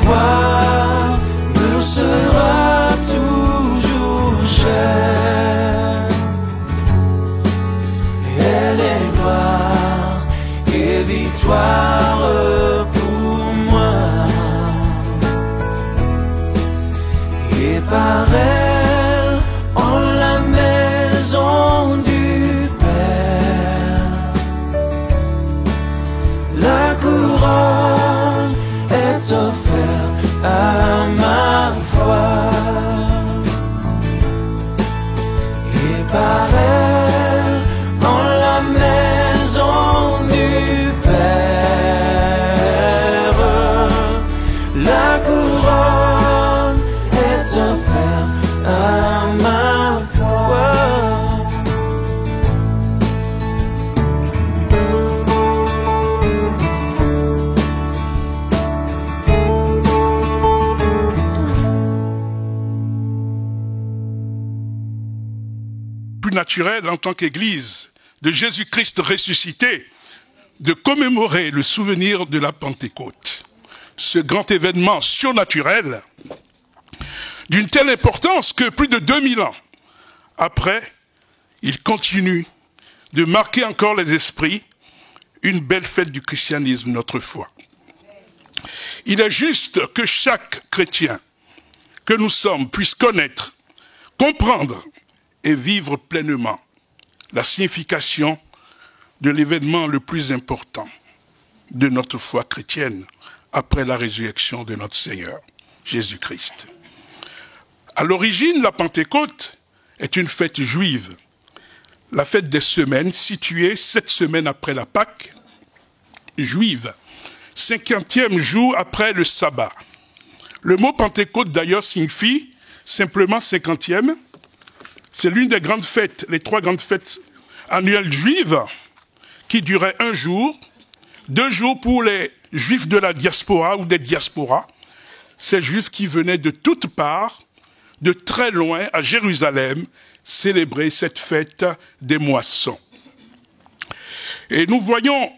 croix nous sera toujours chère. Elle est gloire et victoire pour moi. Et par elle, en la maison du Père, la couronne est offerte à ma foi. Et par elle, en la maison du Père, la couronne est offerte à ma foi. Plus naturel en tant qu'Église de Jésus-Christ ressuscité de commémorer le souvenir de la Pentecôte. Ce grand événement surnaturel d'une telle importance que plus de 2000 ans après, il continue de marquer encore les esprits, une belle fête du christianisme, notre foi. Il est juste que chaque chrétien que nous sommes puisse connaître, comprendre et vivre pleinement la signification de l'événement le plus important de notre foi chrétienne après la résurrection de notre Seigneur, Jésus-Christ. À l'origine, la Pentecôte est une fête juive, la fête des semaines située 7 semaines après la Pâque juive, 50e jour après le sabbat. Le mot Pentecôte d'ailleurs signifie simplement 50e. C'est l'une des grandes fêtes, les 3 grandes fêtes annuelles juives qui duraient 1 jour, 2 jours pour les juifs de la diaspora ou des diasporas, ces juifs qui venaient de toutes parts, de très loin à Jérusalem, célébrer cette fête des moissons. Et nous voyons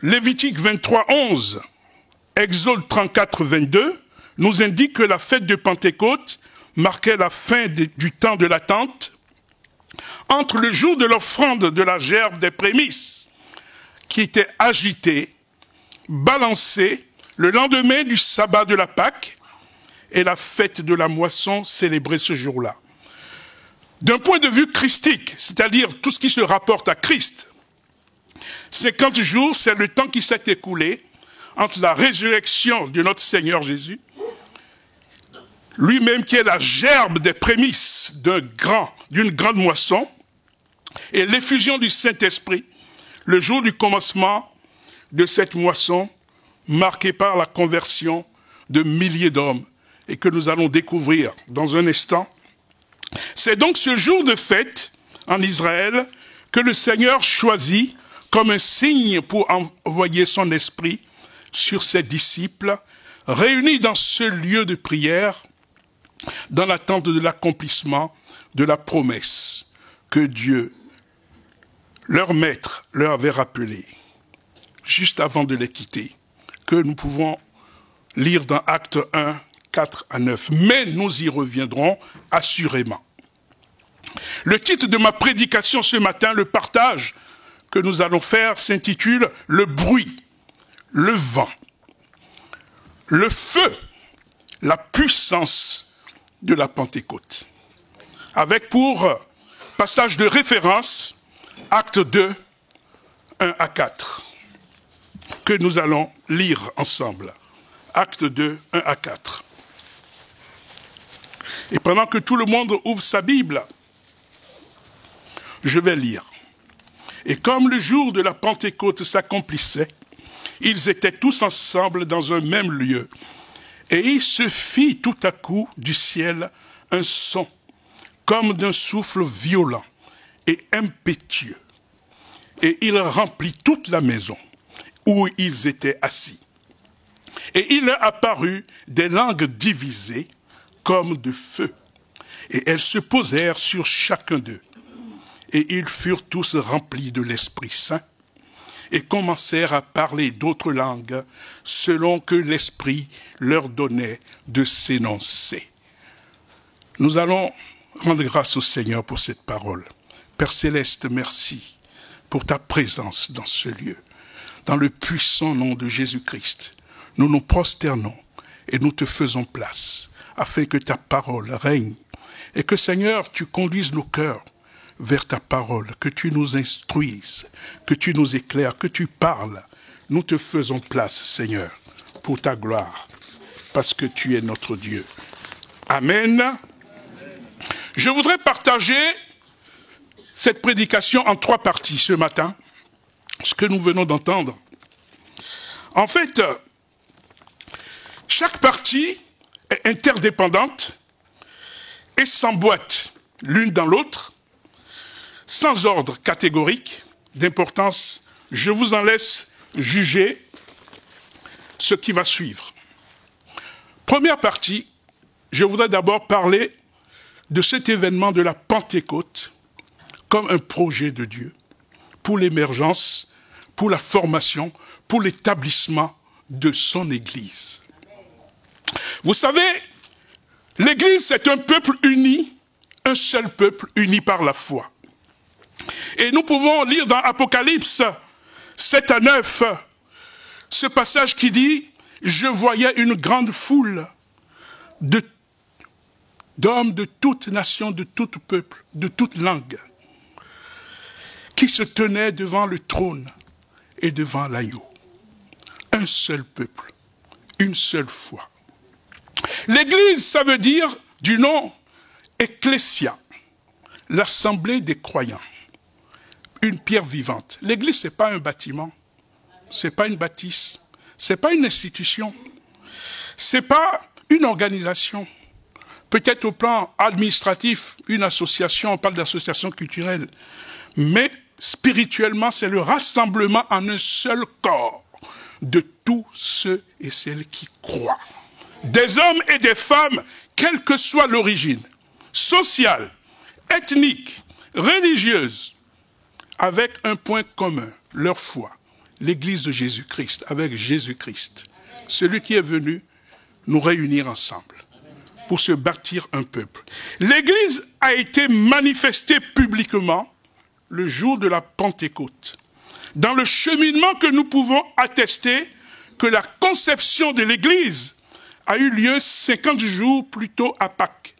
Lévitique 23, 11, Exode 34, 22, nous indique que la fête de Pentecôte marquait la fin du temps de l'attente entre le jour de l'offrande de la gerbe des prémices, qui était agitée, balancée, le lendemain du sabbat de la Pâque, et la fête de la moisson célébrée ce jour-là. D'un point de vue christique, c'est-à-dire tout ce qui se rapporte à Christ, 50 jours, c'est le temps qui s'est écoulé entre la résurrection de notre Seigneur Jésus, lui-même qui est la gerbe des prémices d'une grande moisson, et l'effusion du Saint-Esprit, le jour du commencement de cette moisson, marquée par la conversion de milliers d'hommes, et que nous allons découvrir dans un instant. C'est donc ce jour de fête en Israël que le Seigneur choisit comme un signe pour envoyer son esprit sur ses disciples, réunis dans ce lieu de prière, dans l'attente de l'accomplissement de la promesse que Dieu, leur maître, leur avait rappelée, juste avant de les quitter, que nous pouvons lire dans Actes 1, 4 à 9. Mais nous y reviendrons assurément. Le titre de ma prédication ce matin, le partage que nous allons faire, s'intitule « Le bruit, le vent, le feu, la puissance de la Pentecôte ». Avec pour passage de référence, Actes 2, 1 à 4, que nous allons lire ensemble. Actes 2, 1 à 4. Et pendant que tout le monde ouvre sa Bible, je vais lire. Et comme le jour de la Pentecôte s'accomplissait, ils étaient tous ensemble dans un même lieu. Et il se fit tout à coup du ciel un son, comme d'un souffle violent et impétueux. Et il remplit toute la maison où ils étaient assis. Et il leur apparut des langues divisées comme de feu. Et elles se posèrent sur chacun d'eux. Et ils furent tous remplis de l'Esprit Saint. et commencèrent à parler d'autres langues selon que l'Esprit leur donnait de s'énoncer. Nous allons rendre grâce au Seigneur pour cette parole. Père Céleste, merci pour ta présence dans ce lieu. Dans le puissant nom de Jésus-Christ, nous nous prosternons et nous te faisons place afin que ta parole règne et que, Seigneur, tu conduises nos cœurs vers ta parole, que tu nous instruises, que tu nous éclaires, que tu parles. Nous te faisons place, Seigneur, pour ta gloire, parce que tu es notre Dieu. Amen. Je voudrais partager cette prédication en 3 parties ce matin, ce que nous venons d'entendre. En fait, chaque partie est interdépendante et s'emboîte l'une dans l'autre, sans ordre catégorique d'importance. Je vous en laisse juger ce qui va suivre. Première partie, je voudrais d'abord parler de cet événement de la Pentecôte comme un projet de Dieu pour l'émergence, pour la formation, pour l'établissement de son Église. Vous savez, l'Église, c'est un peuple uni, un seul peuple uni par la foi. Et nous pouvons lire dans Apocalypse 7 à 9, ce passage qui dit « Je voyais une grande foule d'hommes de toute nation, de tout peuple, de toute langue, qui se tenaient devant le trône et devant l'agneau. Un seul peuple, une seule foi. » L'Église, ça veut dire du nom Ecclésia, l'assemblée des croyants, une pierre vivante. L'Église, ce n'est pas un bâtiment, ce n'est pas une bâtisse, ce n'est pas une institution, ce n'est pas une organisation. Peut-être au plan administratif, une association, on parle d'association culturelle, mais spirituellement, c'est le rassemblement en un seul corps de tous ceux et celles qui croient. Des hommes et des femmes, quelle que soit l'origine, sociale, ethnique, religieuse, avec un point commun, leur foi, l'Église de Jésus-Christ, avec Jésus-Christ, celui qui est venu nous réunir ensemble pour se bâtir un peuple. L'Église a été manifestée publiquement le jour de la Pentecôte. Dans le cheminement que nous pouvons attester que la conception de l'Église a eu lieu 50 jours plus tôt à Pâques,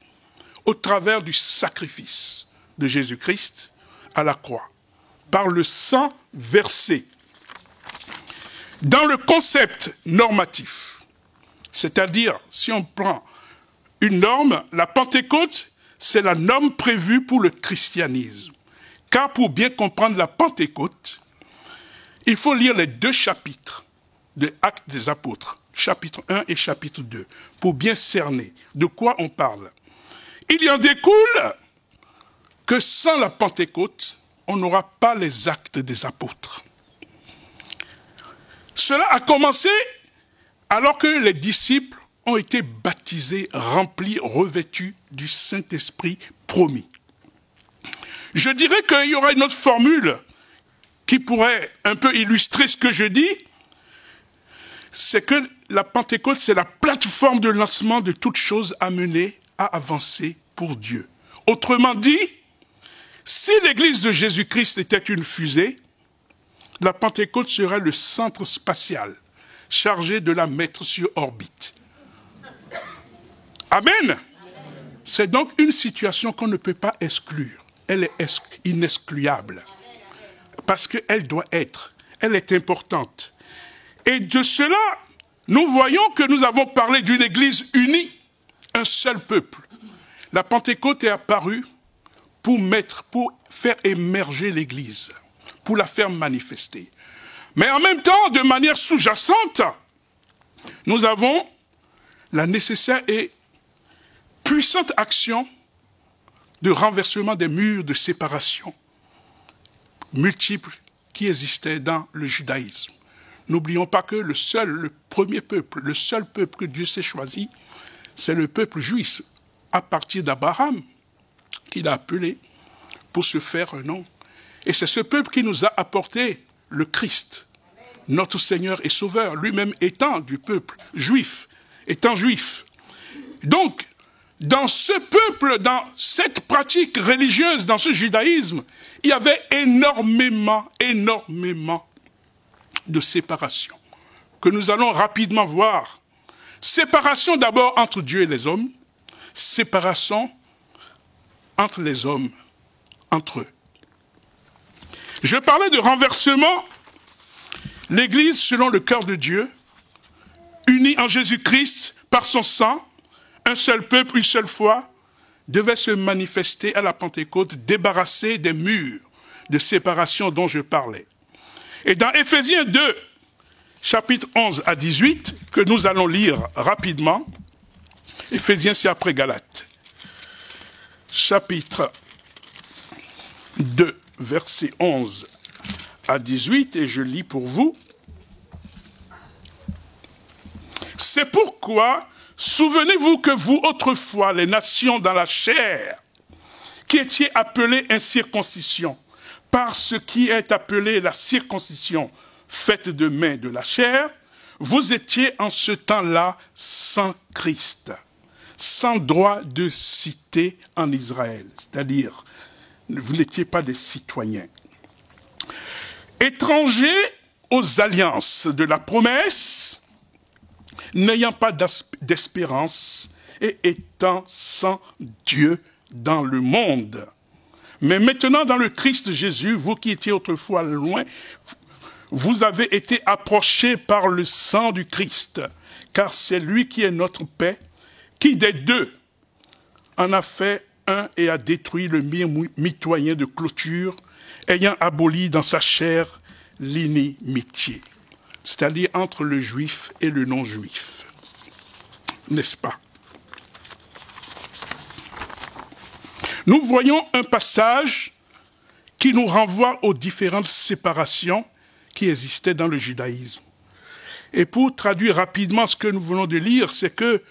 au travers du sacrifice de Jésus-Christ à la croix, par le sang versé. Dans le concept normatif, c'est-à-dire, si on prend une norme, la Pentecôte, c'est la norme prévue pour le christianisme. Car pour bien comprendre la Pentecôte, il faut lire les 2 chapitres de Actes des Apôtres, chapitre 1 et chapitre 2, pour bien cerner de quoi on parle. Il y en découle que sans la Pentecôte, on n'aura pas les actes des apôtres. Cela a commencé alors que les disciples ont été baptisés, remplis, revêtus du Saint-Esprit promis. Je dirais qu'il y aura une autre formule qui pourrait un peu illustrer ce que je dis, c'est que la Pentecôte, c'est la plateforme de lancement de toute chose amenée à avancer pour Dieu. Autrement dit, si l'Église de Jésus-Christ était une fusée, la Pentecôte serait le centre spatial chargé de la mettre sur orbite. Amen. C'est donc une situation qu'on ne peut pas exclure. Elle est inexcluable. Parce qu'elle doit être. Elle est importante. Et de cela, nous voyons que nous avons parlé d'une Église unie, un seul peuple. La Pentecôte est apparue pour faire émerger l'Église, pour la faire manifester. Mais en même temps, de manière sous-jacente, nous avons la nécessaire et puissante action de renversement des murs de séparation multiples qui existaient dans le judaïsme. N'oublions pas que le premier peuple, le seul peuple que Dieu s'est choisi, c'est le peuple juif, à partir d'Abraham, qu'il a appelé pour se faire un nom. Et c'est ce peuple qui nous a apporté le Christ, notre Seigneur et Sauveur, lui-même étant du peuple juif, étant juif. Donc, dans ce peuple, dans cette pratique religieuse, dans ce judaïsme, il y avait énormément de séparation, que nous allons rapidement voir. Séparation d'abord entre Dieu et les hommes, séparation entre les hommes, entre eux. Je parlais de renversement. L'Église, selon le cœur de Dieu, unie en Jésus-Christ par son sang, un seul peuple, une seule foi, devait se manifester à la Pentecôte, débarrassée des murs de séparation dont je parlais. Et dans Éphésiens 2, chapitre 11 à 18, que nous allons lire rapidement, Éphésiens c'est après Galates, chapitre 2, versets 11 à 18, et je lis pour vous. C'est pourquoi, souvenez-vous que vous, autrefois, les nations dans la chair, qui étiez appelées incirconcision, par ce qui est appelé la circoncision, faite de main de la chair, vous étiez en ce temps-là sans Christ, sans droit de cité en Israël, c'est-à-dire, vous n'étiez pas des citoyens. Étrangers aux alliances de la promesse, n'ayant pas d'espérance et étant sans Dieu dans le monde. Mais maintenant, dans le Christ Jésus, vous qui étiez autrefois loin, vous avez été approchés par le sang du Christ, car c'est lui qui est notre paix, qui des deux en a fait un et a détruit le mur mitoyen de clôture, ayant aboli dans sa chair l'inimitié, c'est-à-dire entre le juif et le non-juif. N'est-ce pas? Nous voyons un passage qui nous renvoie aux différentes séparations qui existaient dans le judaïsme. Et pour traduire rapidement ce que nous venons de lire, c'est que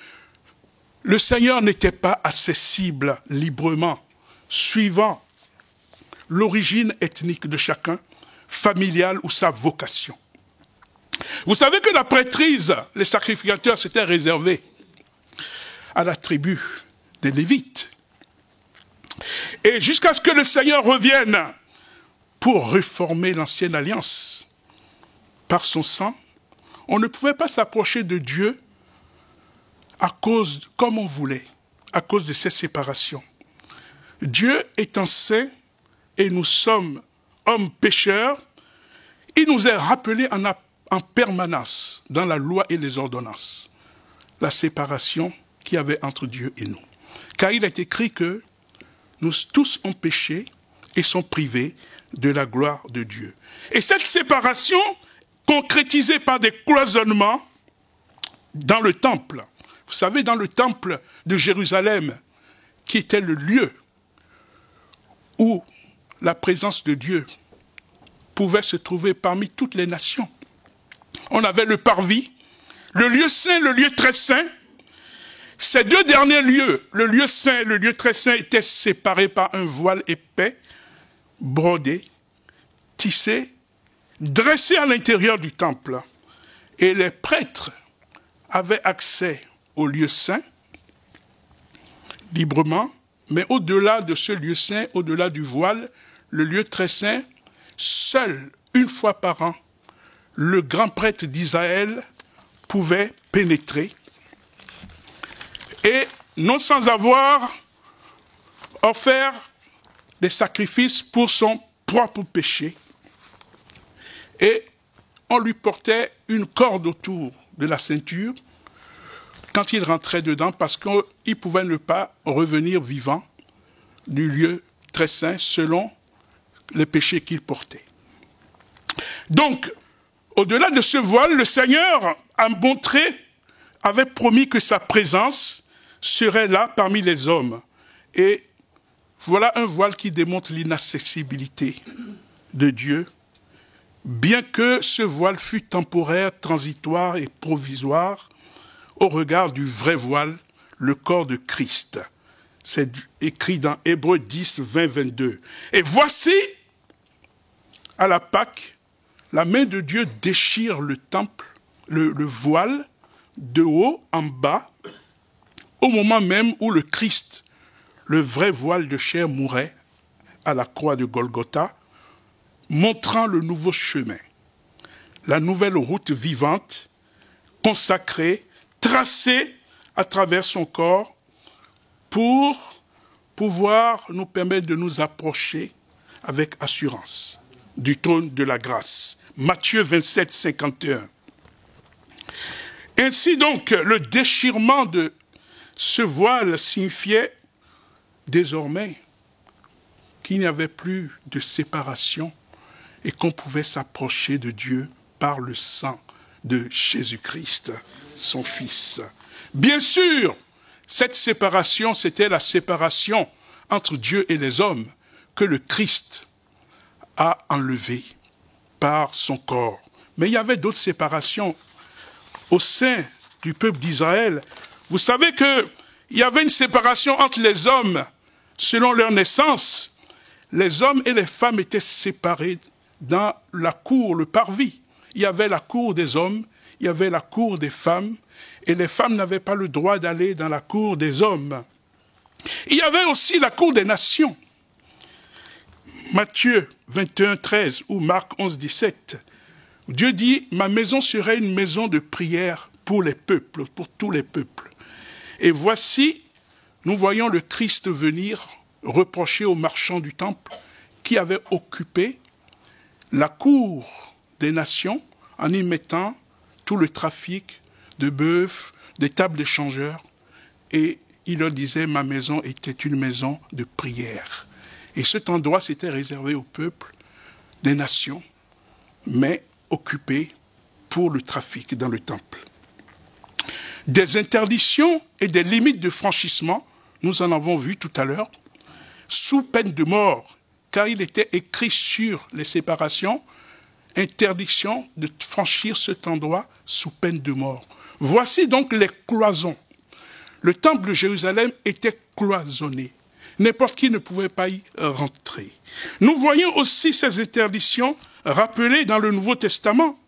le Seigneur n'était pas accessible librement, suivant l'origine ethnique de chacun, familiale ou sa vocation. Vous savez que la prêtrise, les sacrificateurs, s'étaient réservés à la tribu des Lévites. Et jusqu'à ce que le Seigneur revienne pour réformer l'ancienne alliance par son sang, on ne pouvait pas s'approcher de Dieu à cause, comme on voulait, à cause de cette séparation. Dieu étant saint et nous sommes hommes pécheurs, il nous est rappelé en permanence dans la loi et les ordonnances la séparation qu'il y avait entre Dieu et nous. Car il est écrit que nous tous ont péché et sont privés de la gloire de Dieu. Et cette séparation, concrétisée par des cloisonnements dans le temple, vous savez, dans le temple de Jérusalem, qui était le lieu où la présence de Dieu pouvait se trouver parmi toutes les nations. On avait le parvis, le lieu saint, le lieu très saint. Ces deux derniers lieux, le lieu saint et le lieu très saint, étaient séparés par un voile épais, brodé, tissé, dressé à l'intérieur du temple. Et les prêtres avaient accès au lieu saint, librement, mais au-delà de ce lieu saint, au-delà du voile, le lieu très saint, seul, une fois par an, le grand prêtre d'Israël pouvait pénétrer, et non sans avoir offert des sacrifices pour son propre péché. Et on lui portait une corde autour de la ceinture quand il rentrait dedans, parce qu'il pouvait ne pas revenir vivant du lieu très saint selon les péchés qu'il portait. Donc, au-delà de ce voile, le Seigneur avait promis que sa présence serait là parmi les hommes. Et voilà un voile qui démontre l'inaccessibilité de Dieu, bien que ce voile fût temporaire, transitoire et provisoire, au regard du vrai voile, le corps de Christ. C'est écrit dans Hébreux 10, 20, 22. Et voici, à la Pâque, la main de Dieu déchire le temple, le voile, de haut en bas, au moment même où le Christ, le vrai voile de chair, mourait à la croix de Golgotha, montrant le nouveau chemin, la nouvelle route vivante, consacrée, tracée à travers son corps pour pouvoir nous permettre de nous approcher avec assurance du trône de la grâce. Matthieu 27, 51. Ainsi donc, le déchirement de ce voile signifiait désormais qu'il n'y avait plus de séparation et qu'on pouvait s'approcher de Dieu par le sang de Jésus-Christ, son Fils. Bien sûr, cette séparation, c'était la séparation entre Dieu et les hommes que le Christ a enlevée par son corps. Mais il y avait d'autres séparations au sein du peuple d'Israël. Vous savez qu'il y avait une séparation entre les hommes selon leur naissance. Les hommes et les femmes étaient séparés dans la cour, le parvis. Il y avait la cour des hommes, il y avait la cour des femmes, et les femmes n'avaient pas le droit d'aller dans la cour des hommes. Il y avait aussi la cour des nations. Matthieu 21, 13 ou Marc 11, 17. Dieu dit, ma maison serait une maison de prière pour les peuples, pour tous les peuples. Et voici, nous voyons le Christ venir reprocher aux marchands du temple qui avaient occupé la cour des nations en y mettant tout le trafic de bœufs, des tables d'échangeurs. Et il leur disait, ma maison était une maison de prière. Et cet endroit s'était réservé au peuple des nations, mais occupé pour le trafic dans le temple. Des interdictions et des limites de franchissement, nous en avons vu tout à l'heure, sous peine de mort, car il était écrit sur les séparations, interdiction de franchir cet endroit sous peine de mort. Voici donc les cloisons. Le temple de Jérusalem était cloisonné. N'importe qui ne pouvait pas y rentrer. Nous voyons aussi ces interdictions rappelées dans le Nouveau Testament.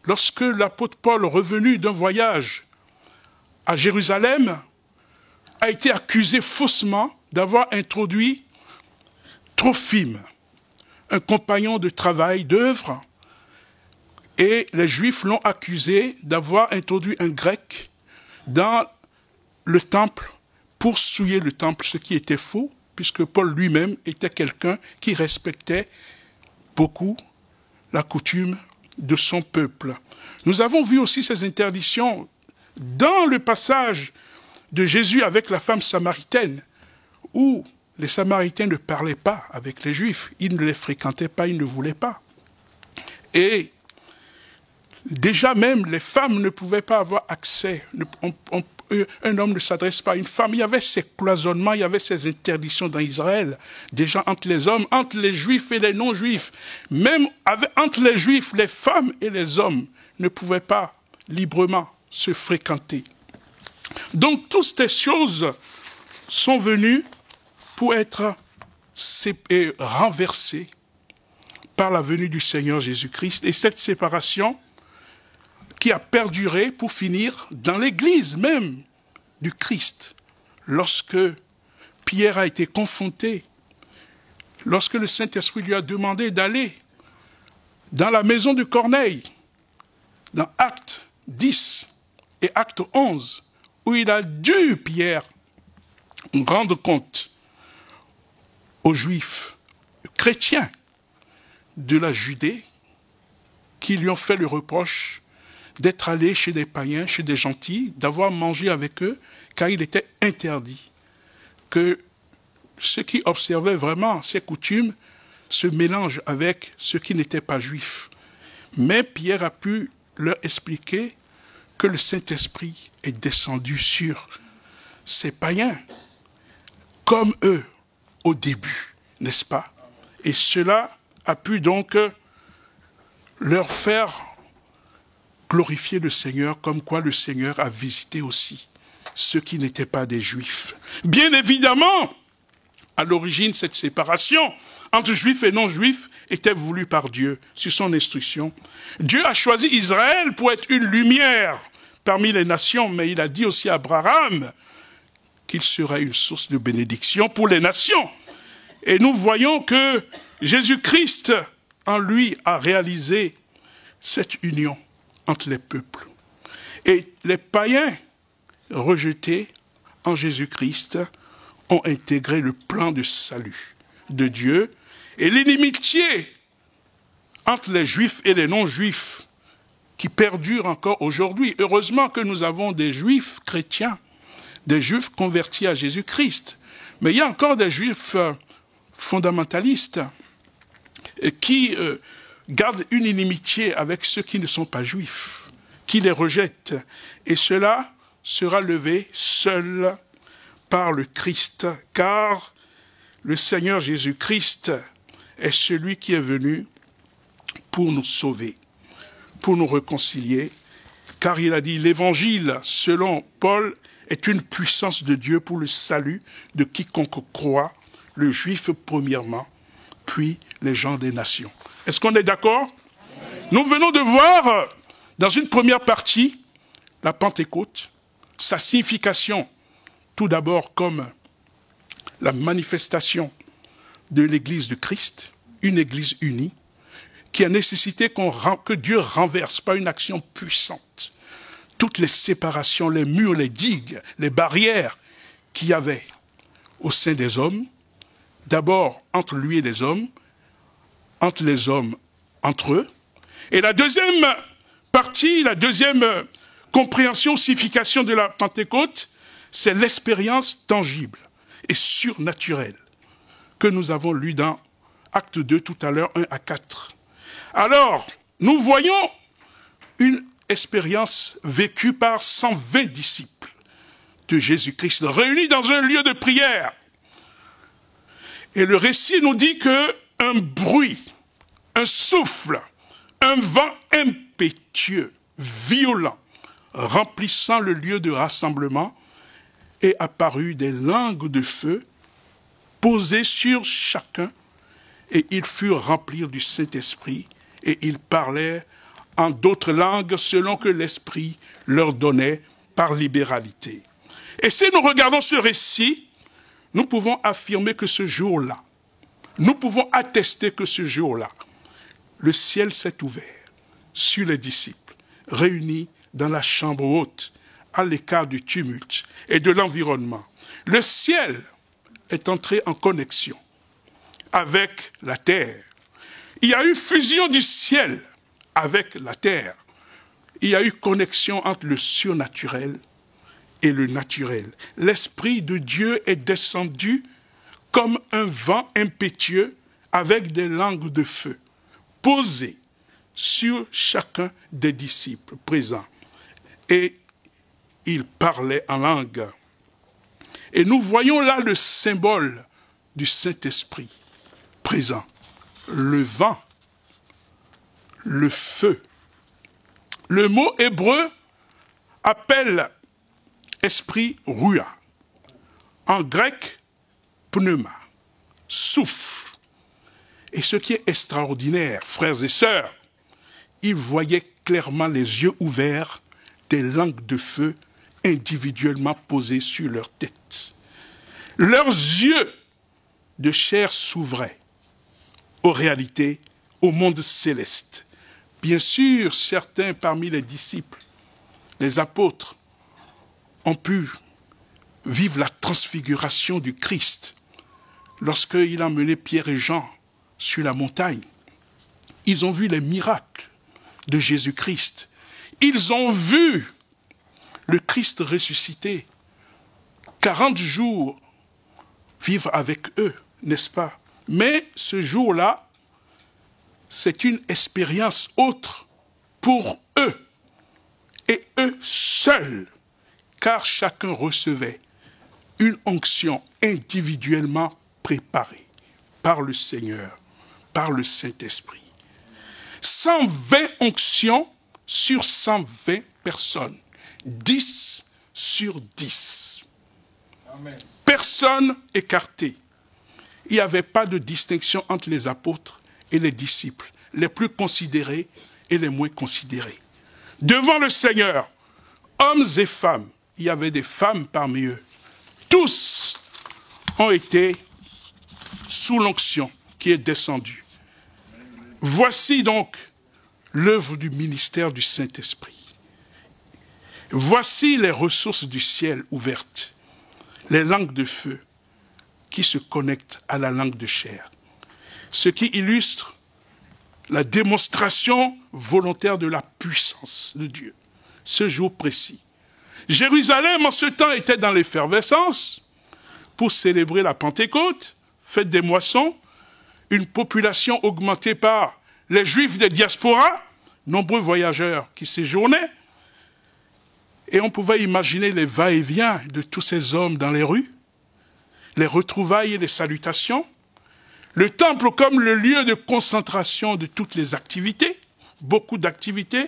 Lorsque l'apôtre Paul, revenu d'un voyage à Jérusalem, a été accusé faussement d'avoir introduit Trophime, un compagnon de travail, d'œuvre, et les Juifs l'ont accusé d'avoir introduit un Grec dans le temple pour souiller le temple, ce qui était faux, puisque Paul lui-même était quelqu'un qui respectait beaucoup la coutume de son peuple. Nous avons vu aussi ces interdictions dans le passage de Jésus avec la femme samaritaine, où les Samaritains ne parlaient pas avec les Juifs, ils ne les fréquentaient pas, ils ne voulaient pas. Et déjà même, les femmes ne pouvaient pas avoir accès, un homme ne s'adresse pas à une femme. Il y avait ces cloisonnements, il y avait ces interdictions dans Israël, déjà entre les hommes, entre les Juifs et les non-Juifs. Même entre les Juifs, les femmes et les hommes ne pouvaient pas librement se fréquenter. Donc toutes ces choses sont venues pour être renversées par la venue du Seigneur Jésus-Christ. Et cette séparation qui a perduré pour finir dans l'église même du Christ, lorsque Pierre a été confronté, lorsque le Saint-Esprit lui a demandé d'aller dans la maison de Corneille, dans Actes 10 et Actes 11, où il a dû, Pierre, rendre compte aux Juifs, chrétiens de la Judée, qui lui ont fait le reproche d'être allé chez des païens, chez des gentils, d'avoir mangé avec eux, car il était interdit que ceux qui observaient vraiment ces coutumes se mélangent avec ceux qui n'étaient pas juifs. Mais Pierre a pu leur expliquer que le Saint-Esprit est descendu sur ces païens, comme eux, au début, n'est-ce pas? Et cela a pu donc leur faire glorifier le Seigneur, comme quoi le Seigneur a visité aussi ceux qui n'étaient pas des Juifs. Bien évidemment, à l'origine, cette séparation entre juifs et non-juifs était voulu par Dieu, sur son instruction. Dieu a choisi Israël pour être une lumière parmi les nations, mais il a dit aussi à Abraham qu'il serait une source de bénédiction pour les nations. Et nous voyons que Jésus-Christ, en lui, a réalisé cette union entre les peuples. Et les païens rejetés en Jésus-Christ ont intégré le plan de salut de Dieu. Et l'inimitié entre les juifs et les non-juifs qui perdure encore aujourd'hui. Heureusement que nous avons des juifs chrétiens, des juifs convertis à Jésus-Christ. Mais il y a encore des juifs fondamentalistes qui gardent une inimitié avec ceux qui ne sont pas juifs, qui les rejettent. Et cela sera levé seul par le Christ, car le Seigneur Jésus-Christ est celui qui est venu pour nous sauver, pour nous réconcilier, car il a dit, l'évangile, selon Paul, est une puissance de Dieu pour le salut de quiconque croit, le juif premièrement, puis les gens des nations. Est-ce qu'on est d'accord? Nous venons de voir, dans une première partie, la Pentecôte, sa signification, tout d'abord comme la manifestation de l'Église de Christ, une Église unie, qui a nécessité que Dieu renverse par une action puissante toutes les séparations, les murs, les digues, les barrières qu'il y avait au sein des hommes, d'abord entre lui et les hommes, entre les hommes entre eux. Et la deuxième partie, la deuxième compréhension, signification de la Pentecôte, c'est l'expérience tangible et surnaturelle que nous avons lu dans Acte 2 tout à l'heure, 1 à 4. Alors, nous voyons une expérience vécue par 120 disciples de Jésus-Christ réunis dans un lieu de prière. Et le récit nous dit qu'un bruit, un souffle, un vent impétueux, violent, remplissant le lieu de rassemblement, est apparu des langues de feu posées sur chacun, et ils furent remplis du Saint-Esprit, et ils parlaient en d'autres langues selon que l'Esprit leur donnait par libéralité. Et si nous regardons ce récit, nous pouvons affirmer que ce jour-là, nous pouvons attester que ce jour-là, le ciel s'est ouvert sur les disciples, réunis dans la chambre haute, à l'écart du tumulte et de l'environnement. Le ciel est entré en connexion avec la terre. Il y a eu fusion du ciel avec la terre. Il y a eu connexion entre le surnaturel et le naturel. L'Esprit de Dieu est descendu comme un vent impétueux avec des langues de feu, posées sur chacun des disciples présents. Et il parlait en langue. Et nous voyons là le symbole du Saint-Esprit présent. Le vent, le feu. Le mot hébreu appelle esprit rua. En grec, pneuma, souffle. Et ce qui est extraordinaire, frères et sœurs, ils voyaient clairement les yeux ouverts, des langues de feu individuellement posées sur leur tête. Leurs yeux de chair s'ouvraient aux réalités, au monde céleste. Bien sûr, certains parmi les disciples, les apôtres, ont pu vivre la transfiguration du Christ lorsqu'il a emmené Pierre et Jean sur la montagne. Ils ont vu les miracles de Jésus-Christ. Ils ont vu le Christ ressuscité, 40 jours vivre avec eux, n'est-ce pas? Mais ce jour-là, c'est une expérience autre pour eux, et eux seuls, car chacun recevait une onction individuellement préparée par le Seigneur, par le Saint-Esprit. 120 onctions sur 120 personnes. 10 sur 10. Amen. Personne écarté. il n'y avait pas de distinction entre les apôtres et les disciples, les plus considérés et les moins considérés. Devant le Seigneur, hommes et femmes, il y avait des femmes parmi eux. Tous ont été sous l'onction qui est descendue. Voici donc l'œuvre du ministère du Saint-Esprit. Voici les ressources du ciel ouvertes, les langues de feu qui se connectent à la langue de chair, ce qui illustre la démonstration volontaire de la puissance de Dieu, ce jour précis. Jérusalem, en ce temps, était dans l'effervescence pour célébrer la Pentecôte, fête des moissons, une population augmentée par les Juifs des diasporas, nombreux voyageurs qui séjournaient, et on pouvait imaginer les va-et-vient de tous ces hommes dans les rues, les retrouvailles et les salutations, le temple comme le lieu de concentration de toutes les activités, beaucoup d'activités.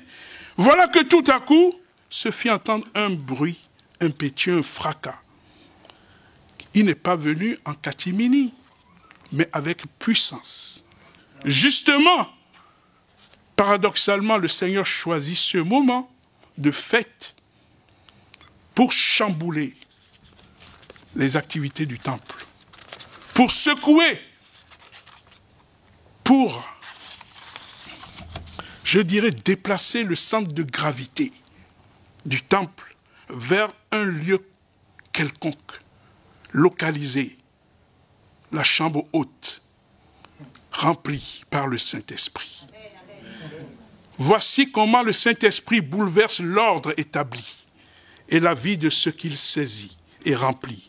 Voilà que tout à coup, se fit entendre un bruit impétueux, un fracas. Il n'est pas venu en catimini, mais avec puissance. Justement, paradoxalement, le Seigneur choisit ce moment de fête pour chambouler les activités du temple, pour secouer, pour, je dirais, déplacer le centre de gravité du temple vers un lieu quelconque, localisé, la chambre haute, remplie par le Saint-Esprit. Voici comment le Saint-Esprit bouleverse l'ordre établi et la vie de ce qu'il saisit et remplit.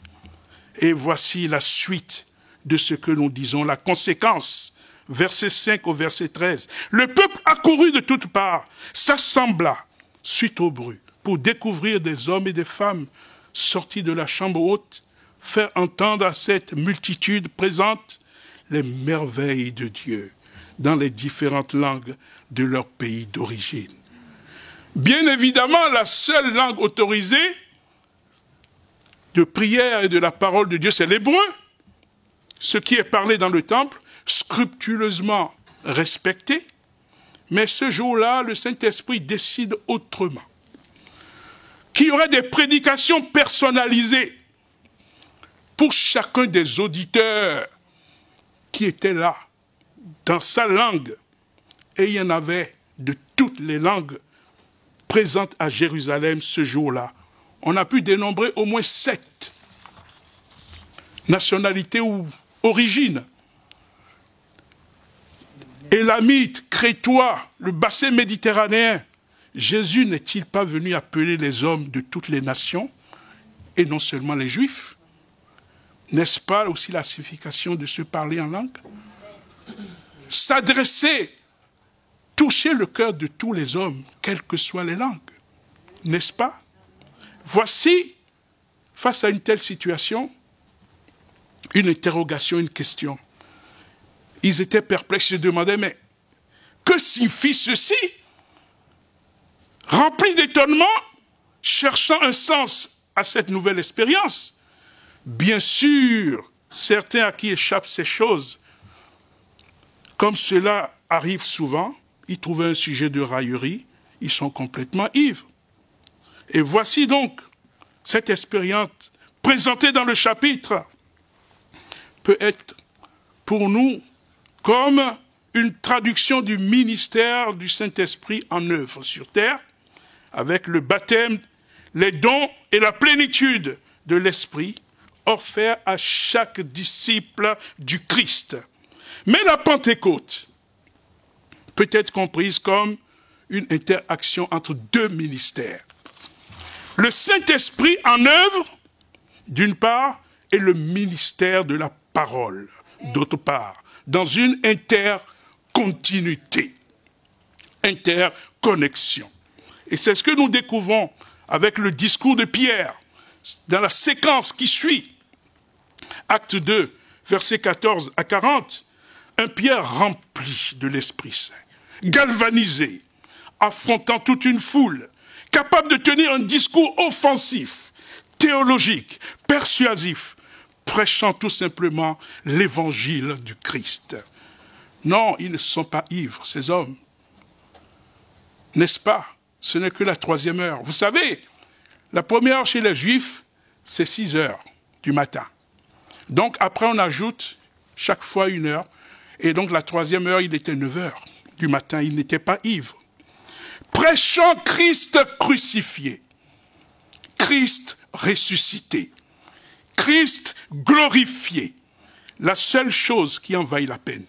Et voici la suite de ce que nous disons, la conséquence, verset 5 au verset 13. Le peuple accourut de toutes parts, s'assembla suite au bruit, pour découvrir des hommes et des femmes sortis de la chambre haute, faire entendre à cette multitude présente les merveilles de Dieu dans les différentes langues de leur pays d'origine. Bien évidemment, la seule langue autorisée de prière et de la parole de Dieu, c'est l'hébreu. Ce qui est parlé dans le temple, scrupuleusement respecté. Mais ce jour-là, le Saint-Esprit décide autrement. Qu'il y aurait des prédications personnalisées pour chacun des auditeurs qui étaient là, dans sa langue. Et il y en avait de toutes les langues présentes à Jérusalem ce jour-là. On a pu dénombrer au moins 7 nationalités ou origines. Élamites, Crétois, le bassin méditerranéen. Jésus n'est-il pas venu appeler les hommes de toutes les nations, et non seulement les Juifs? N'est-ce pas aussi la signification de se parler en langue? S'adresser, toucher le cœur de tous les hommes, quelles que soient les langues. N'est-ce pas? Voici, face à une telle situation, une interrogation, une question. Ils étaient perplexes et se demandaient, mais que signifie ceci? Remplis d'étonnement, cherchant un sens à cette nouvelle expérience. Bien sûr, certains à qui échappent ces choses, comme cela arrive souvent, ils trouvent un sujet de raillerie, ils sont complètement ivres. Et voici donc cette expérience présentée dans le chapitre peut être pour nous comme une traduction du ministère du Saint-Esprit en œuvre sur terre, avec le baptême, les dons et la plénitude de l'Esprit offerts à chaque disciple du Christ. Mais la Pentecôte peut être comprise comme une interaction entre deux ministères. Le Saint-Esprit en œuvre, d'une part, et le ministère de la parole, d'autre part, dans une intercontinuité, interconnexion. Et c'est ce que nous découvrons avec le discours de Pierre, dans la séquence qui suit. Acte 2, versets 14 à 40, un Pierre rempli de l'Esprit Saint, galvanisé, affrontant toute une foule, capable de tenir un discours offensif, théologique, persuasif, prêchant tout simplement l'évangile du Christ. Non, ils ne sont pas ivres, ces hommes. N'est-ce pas? Ce n'est que la 3e heure. Vous savez, la première heure chez les Juifs, c'est 6 heures du matin. Donc après, on ajoute chaque fois 1 heure. Et donc la 3e heure, il était 9 heures du matin. Il n'était pas ivre. Prêchant Christ crucifié, Christ ressuscité, Christ glorifié. La seule chose qui en vaille la peine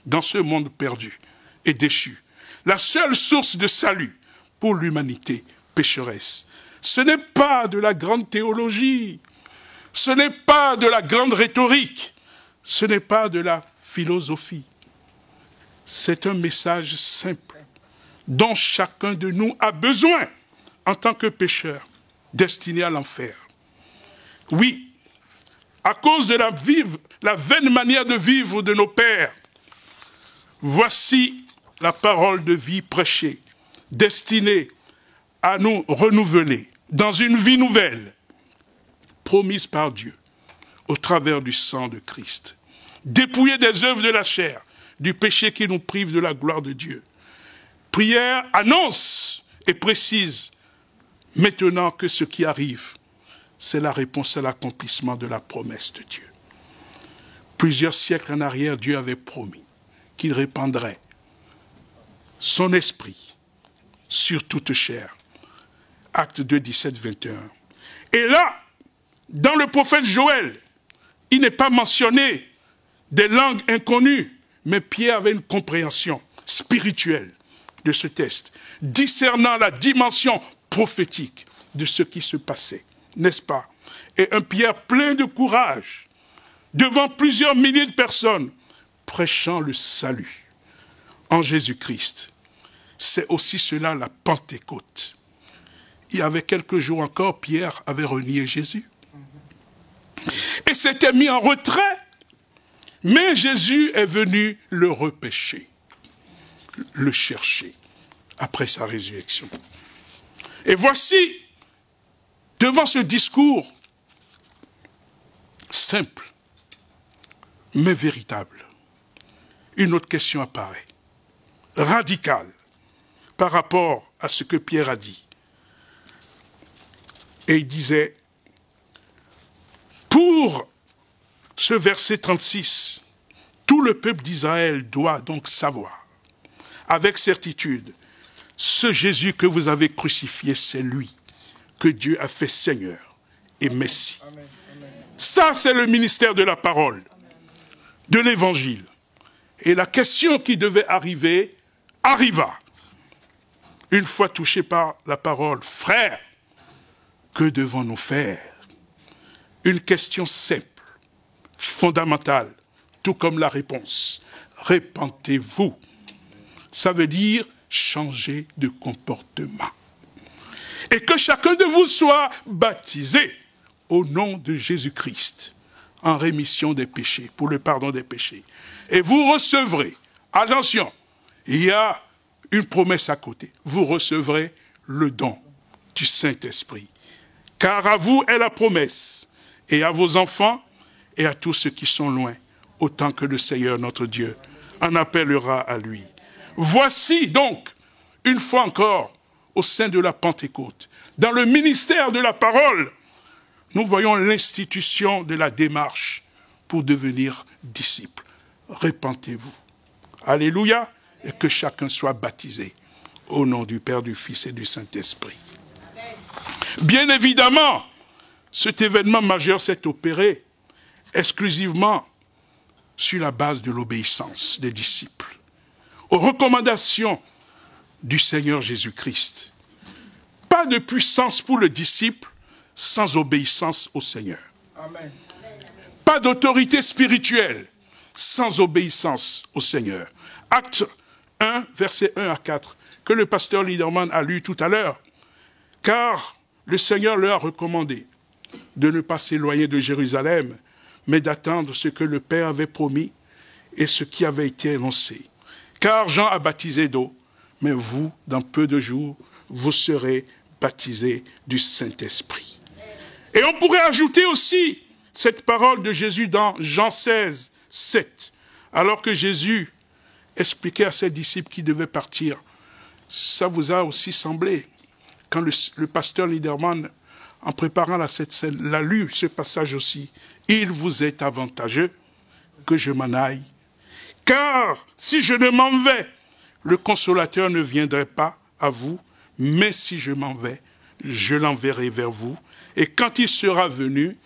dans ce monde perdu et déchu, la seule source de salut pour l'humanité pécheresse, ce n'est pas de la grande théologie, ce n'est pas de la grande rhétorique, ce n'est pas de la philosophie. C'est un message simple dont chacun de nous a besoin en tant que pécheur destiné à l'enfer. Oui, à cause de la vaine manière de vivre de nos pères, voici la parole de vie prêchée, destinée à nous renouveler dans une vie nouvelle, promise par Dieu, au travers du sang de Christ. Dépouillée des œuvres de la chair, du péché qui nous prive de la gloire de Dieu. Prière annonce et précise maintenant que ce qui arrive, c'est la réponse à l'accomplissement de la promesse de Dieu. Plusieurs siècles en arrière, Dieu avait promis qu'il répandrait son esprit sur toute chair. Acte 2, 17, 21. Et là, dans le prophète Joël, il n'est pas mentionné des langues inconnues, mais Pierre avait une compréhension spirituelle de ce texte, discernant la dimension prophétique de ce qui se passait, n'est-ce pas? Et un Pierre plein de courage, devant plusieurs milliers de personnes, prêchant le salut en Jésus-Christ. C'est aussi cela la Pentecôte. Il y avait quelques jours encore, Pierre avait renié Jésus. Et s'était mis en retrait, mais Jésus est venu le repêcher, le chercher, après sa résurrection. Et voici, devant ce discours simple, mais véritable, une autre question apparaît, radicale, par rapport à ce que Pierre a dit. Et il disait, pour ce verset 36, tout le peuple d'Israël doit donc savoir, avec certitude, ce Jésus que vous avez crucifié, c'est lui que Dieu a fait Seigneur et Messie. Amen. Ça, c'est le ministère de la parole, de l'évangile. Et la question qui devait arriver, arriva. Une fois touché par la parole, frère, que devons-nous faire? Une question simple, fondamentale, tout comme la réponse. Repentez-vous. Ça veut dire changer de comportement. Et que chacun de vous soit baptisé au nom de Jésus-Christ en rémission des péchés, pour le pardon des péchés. Et vous recevrez, attention, il y a une promesse à côté, vous recevrez le don du Saint-Esprit. Car à vous est la promesse, et à vos enfants, et à tous ceux qui sont loin, autant que le Seigneur notre Dieu en appellera à lui. Voici donc, une fois encore, au sein de la Pentecôte, dans le ministère de la parole, nous voyons l'institution de la démarche pour devenir disciple. Repentez-vous. Alléluia. Et que chacun soit baptisé au nom du Père, du Fils et du Saint-Esprit. Bien évidemment, cet événement majeur s'est opéré exclusivement sur la base de l'obéissance des disciples, aux recommandations du Seigneur Jésus-Christ. Pas de puissance pour le disciple sans obéissance au Seigneur. Amen. Pas d'autorité spirituelle sans obéissance au Seigneur. Acte 1, versets 1 à 4, que le pasteur Liederman a lu tout à l'heure. Car le Seigneur leur a recommandé de ne pas s'éloigner de Jérusalem, mais d'attendre ce que le Père avait promis et ce qui avait été annoncé. Car Jean a baptisé d'eau, mais vous, dans peu de jours, vous serez baptisés du Saint-Esprit. Et on pourrait ajouter aussi cette parole de Jésus dans Jean 16, 7, alors que Jésus expliquait à ses disciples qu'ils devaient partir. Ça vous a aussi semblé, quand le pasteur Liederman, en préparant la cette scène, l'a lu, ce passage aussi. Il vous est avantageux que je m'en aille. Car si je ne m'en vais, le consolateur ne viendrait pas à vous, mais si je m'en vais, je l'enverrai vers vous. Et quand il sera venu,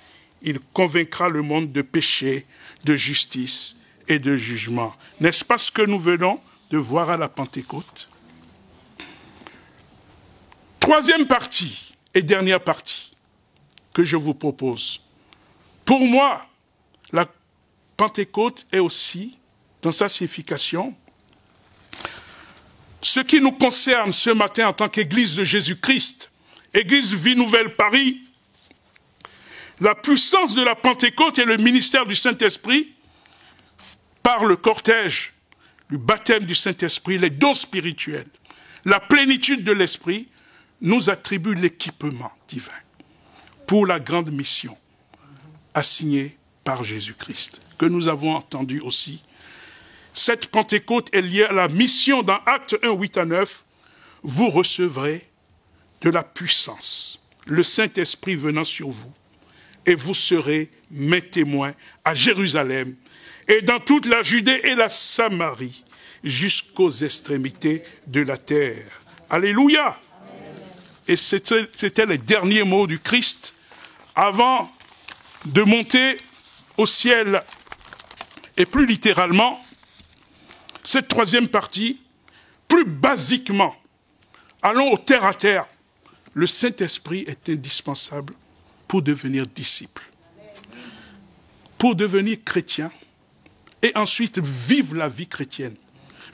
il convaincra le monde de péché, de justice et de jugement. N'est-ce pas ce que nous venons de voir à la Pentecôte? Troisième partie et dernière partie que je vous propose. Pour moi, la Pentecôte est aussi, dans sa signification, ce qui nous concerne ce matin en tant qu'Église de Jésus-Christ, Église Vie Nouvelle Paris, la puissance de la Pentecôte et le ministère du Saint-Esprit, par le cortège, le baptême du Saint-Esprit, les dons spirituels, la plénitude de l'Esprit, nous attribue l'équipement divin pour la grande mission assignée par Jésus-Christ, que nous avons entendu aussi. Cette Pentecôte est liée à la mission dans Actes 1, 8 à 9. Vous recevrez de la puissance, le Saint-Esprit venant sur vous, et vous serez mes témoins à Jérusalem et dans toute la Judée et la Samarie, jusqu'aux extrémités de la terre. Alléluia! Et c'était les derniers mots du Christ avant de monter au ciel. Et plus littéralement, cette troisième partie, plus basiquement, allons au terre à terre. Le Saint-Esprit est indispensable pour devenir disciple, pour devenir chrétien, et ensuite vivre la vie chrétienne.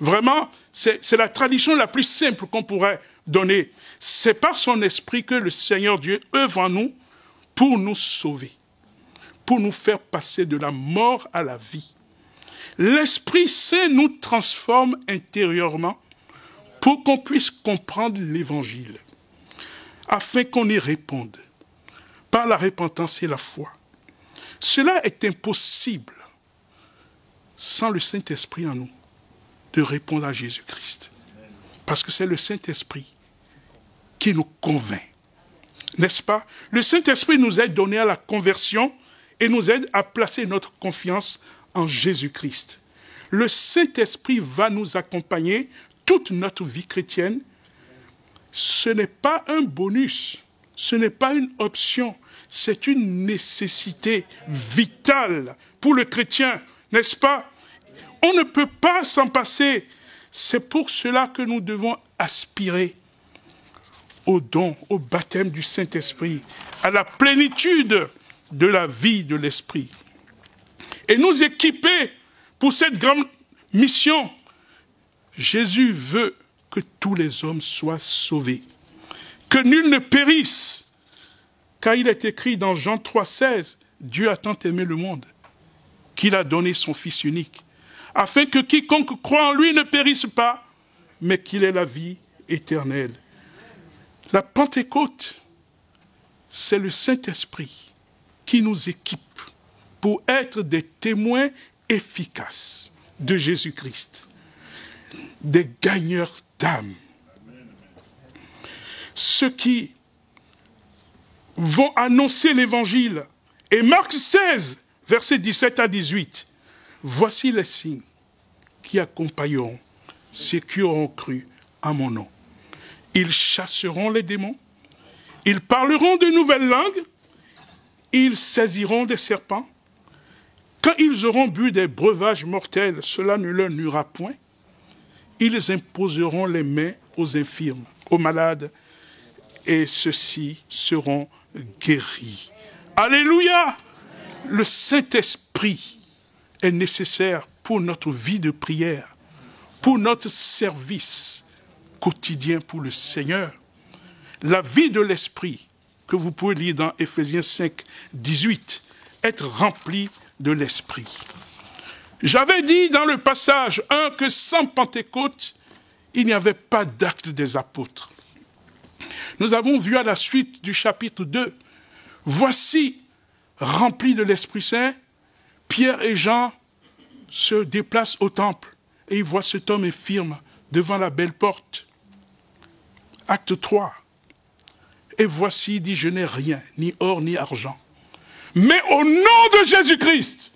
Vraiment, c'est la tradition la plus simple qu'on pourrait donner. C'est par son esprit que le Seigneur Dieu œuvre en nous pour nous sauver, pour nous faire passer de la mort à la vie. L'Esprit Saint nous transforme intérieurement pour qu'on puisse comprendre l'Évangile, afin qu'on y réponde par la repentance et la foi. Cela est impossible sans le Saint-Esprit en nous, de répondre à Jésus-Christ. Parce que c'est le Saint-Esprit qui nous convainc. N'est-ce pas? Le Saint-Esprit nous aide donné à la conversion et nous aide à placer notre confiance en Jésus-Christ. Le Saint-Esprit va nous accompagner toute notre vie chrétienne. Ce n'est pas un bonus, ce n'est pas une option, c'est une nécessité vitale pour le chrétien, n'est-ce pas? On ne peut pas s'en passer. C'est pour cela que nous devons aspirer au don, au baptême du Saint-Esprit, à la plénitude de la vie de l'Esprit. Et nous équiper pour cette grande mission. Jésus veut que tous les hommes soient sauvés, que nul ne périsse, car il est écrit dans Jean 3,16, Dieu a tant aimé le monde qu'il a donné son Fils unique, afin que quiconque croit en lui ne périsse pas, mais qu'il ait la vie éternelle. La Pentecôte, c'est le Saint-Esprit qui nous équipe pour être des témoins efficaces de Jésus-Christ, des gagneurs d'âme. Ceux qui vont annoncer l'Évangile. Et Marc 16, versets 17 à 18, voici les signes qui accompagneront ceux qui auront cru en mon nom. Ils chasseront les démons, ils parleront de nouvelles langues, ils saisiront des serpents. Quand ils auront bu des breuvages mortels, cela ne leur nuira point. Ils imposeront les mains aux infirmes, aux malades, et ceux-ci seront guéris. Alléluia! Le Saint-Esprit est nécessaire pour notre vie de prière, pour notre service quotidien pour le Seigneur. La vie de l'Esprit, que vous pouvez lire dans Éphésiens 5, 18, être remplie de l'Esprit. J'avais dit dans le passage 1 que sans Pentecôte, il n'y avait pas d'acte des apôtres. Nous avons vu à la suite du chapitre 2, voici remplis de l'Esprit Saint, Pierre et Jean se déplacent au temple et ils voient cet homme infirme devant la belle porte. Acte 3. Et voici, dit, je n'ai rien, ni or, ni argent. Mais au nom de Jésus-Christ,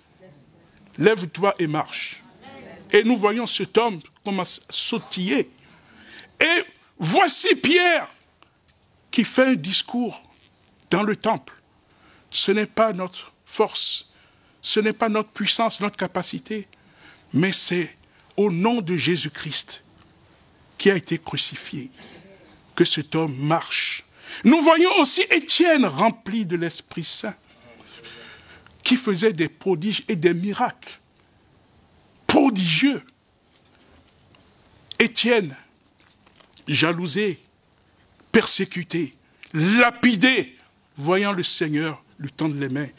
lève-toi et marche. Et nous voyons cet homme commencer à sautiller. Et voici Pierre qui fait un discours dans le temple. Ce n'est pas notre force, ce n'est pas notre puissance, notre capacité, mais c'est au nom de Jésus-Christ qui a été crucifié que cet homme marche. Nous voyons aussi Étienne rempli de l'Esprit Saint qui faisait des prodiges et des miracles prodigieux. Étienne, jalousé, persécuté, lapidé, voyant le Seigneur lui tendre les mains.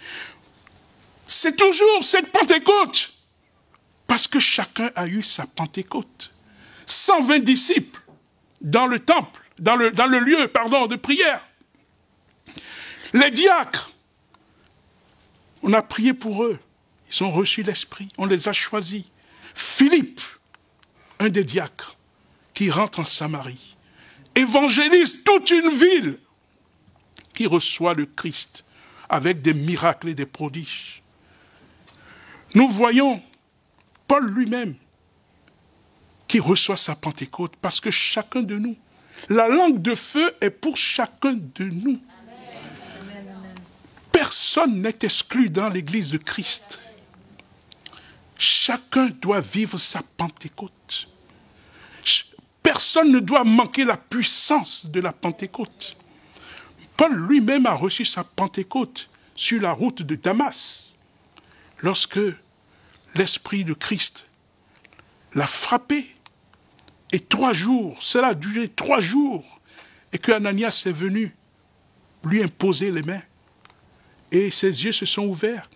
C'est toujours cette Pentecôte, parce que chacun a eu sa Pentecôte. 120 disciples dans le temple, dans le lieu de prière. Les diacres, on a prié pour eux, ils ont reçu l'Esprit, on les a choisis. Philippe, un des diacres, qui rentre en Samarie, évangélise toute une ville qui reçoit le Christ avec des miracles et des prodiges. Nous voyons Paul lui-même qui reçoit sa Pentecôte parce que chacun de nous, la langue de feu est pour chacun de nous. Personne n'est exclu dans l'Église de Christ. Chacun doit vivre sa Pentecôte. Personne ne doit manquer la puissance de la Pentecôte. Paul lui-même a reçu sa Pentecôte sur la route de Damas, lorsque l'Esprit de Christ l'a frappé. Et 3 jours, cela a duré 3 jours, et que Ananias est venu lui imposer les mains. Et ses yeux se sont ouverts.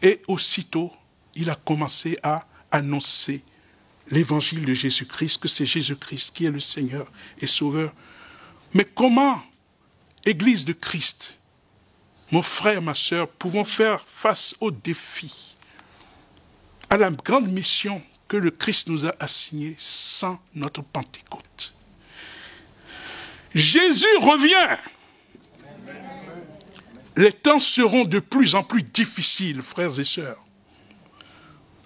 Et aussitôt, il a commencé à annoncer l'évangile de Jésus-Christ, que c'est Jésus-Christ qui est le Seigneur et Sauveur. Mais comment, Église de Christ, mon frère, ma sœur, pouvons faire face aux défis, à la grande mission que le Christ nous a assignée sans notre Pentecôte? Jésus revient. Les temps seront de plus en plus difficiles, frères et sœurs.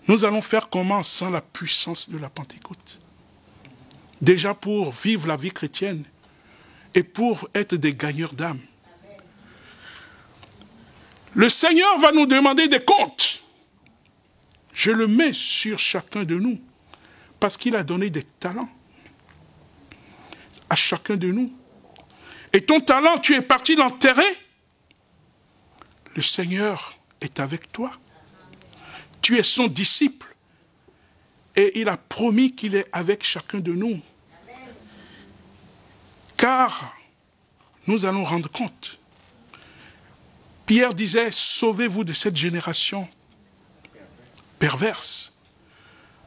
Nous allons faire comment sans la puissance de la Pentecôte? Déjà pour vivre la vie chrétienne et pour être des gagneurs d'âme. Le Seigneur va nous demander des comptes. Je le mets sur chacun de nous parce qu'il a donné des talents à chacun de nous. Et ton talent, tu es parti l'enterrer. Le Seigneur est avec toi. Tu es son disciple. Et il a promis qu'il est avec chacun de nous. Car nous allons rendre compte. Pierre disait, sauvez-vous de cette génération perverse.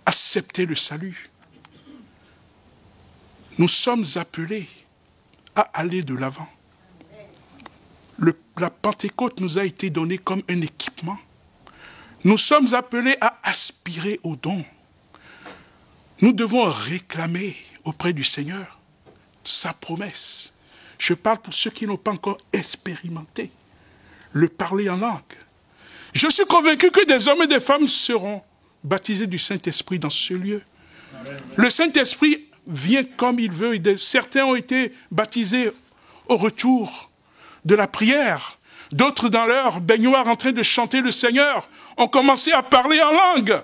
Acceptez le salut. Nous sommes appelés à aller de l'avant. La Pentecôte nous a été donnée comme un équipement. Nous sommes appelés à aspirer au don. Nous devons réclamer auprès du Seigneur sa promesse. Je parle pour ceux qui n'ont pas encore expérimenté le parler en langue. Je suis convaincu que des hommes et des femmes seront baptisés du Saint-Esprit dans ce lieu. Amen. Le Saint-Esprit vient comme il veut. Certains ont été baptisés au retour de la prière. D'autres, dans leur baignoire en train de chanter le Seigneur, ont commencé à parler en langue.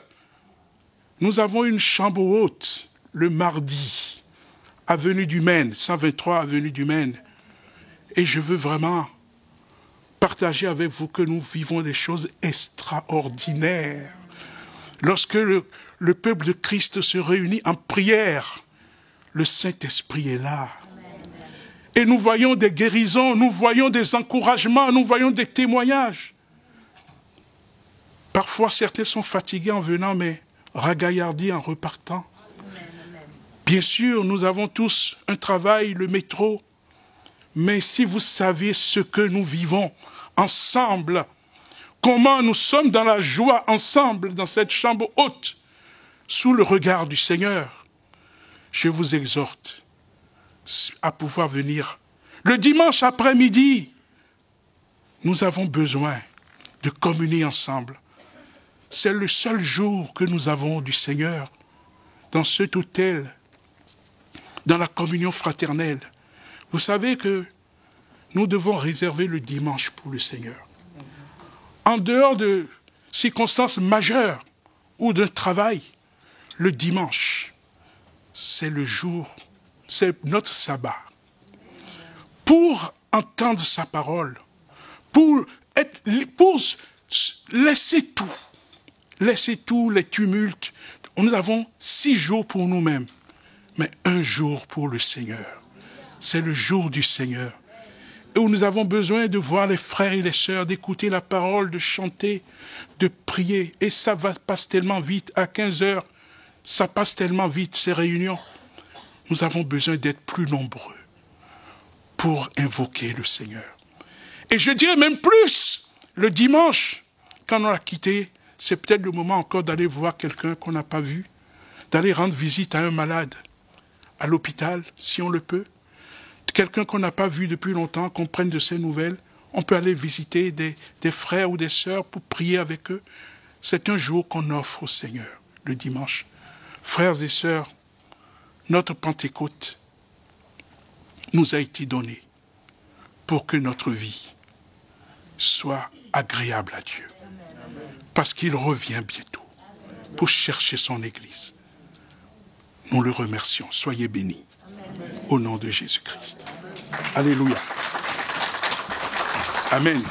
Nous avons une chambre haute le mardi, avenue du Maine, 123 avenue du Maine. Et je veux vraiment partager avec vous que nous vivons des choses extraordinaires. Lorsque le peuple de Christ se réunit en prière, le Saint-Esprit est là. Et nous voyons des guérisons, nous voyons des encouragements, nous voyons des témoignages. Parfois, certains sont fatigués en venant, mais ragaillardis en repartant. Bien sûr, nous avons tous un travail, le métro. Mais si vous saviez ce que nous vivons ensemble comment nous sommes dans la joie ensemble dans cette chambre haute, sous le regard du Seigneur. Je vous exhorte à pouvoir venir. Le dimanche après-midi, nous avons besoin de communier ensemble. C'est le seul jour que nous avons du Seigneur dans cet autel, dans la communion fraternelle. Vous savez que nous devons réserver le dimanche pour le Seigneur. En dehors de circonstances majeures ou d'un travail, le dimanche, c'est le jour, c'est notre sabbat. Pour entendre sa parole, pour laisser tous les tumultes. Nous avons 6 jours pour nous-mêmes, mais 1 jour pour le Seigneur. C'est le jour du Seigneur. Et où nous avons besoin de voir les frères et les sœurs, d'écouter la parole, de chanter, de prier. Et ça passe tellement vite, à 15 heures, ça passe tellement vite, ces réunions. Nous avons besoin d'être plus nombreux pour invoquer le Seigneur. Et je dirais même plus, le dimanche, quand on l'a quitté, c'est peut-être le moment encore d'aller voir quelqu'un qu'on n'a pas vu, d'aller rendre visite à un malade, à l'hôpital, si on le peut. Quelqu'un qu'on n'a pas vu depuis longtemps, qu'on prenne de ses nouvelles. On peut aller visiter des frères ou des sœurs pour prier avec eux. C'est un jour qu'on offre au Seigneur, le dimanche. Frères et sœurs, notre Pentecôte nous a été donné pour que notre vie soit agréable à Dieu. Parce qu'il revient bientôt pour chercher son Église. Nous le remercions. Soyez bénis. Au nom de Jésus-Christ. Alléluia. Amen.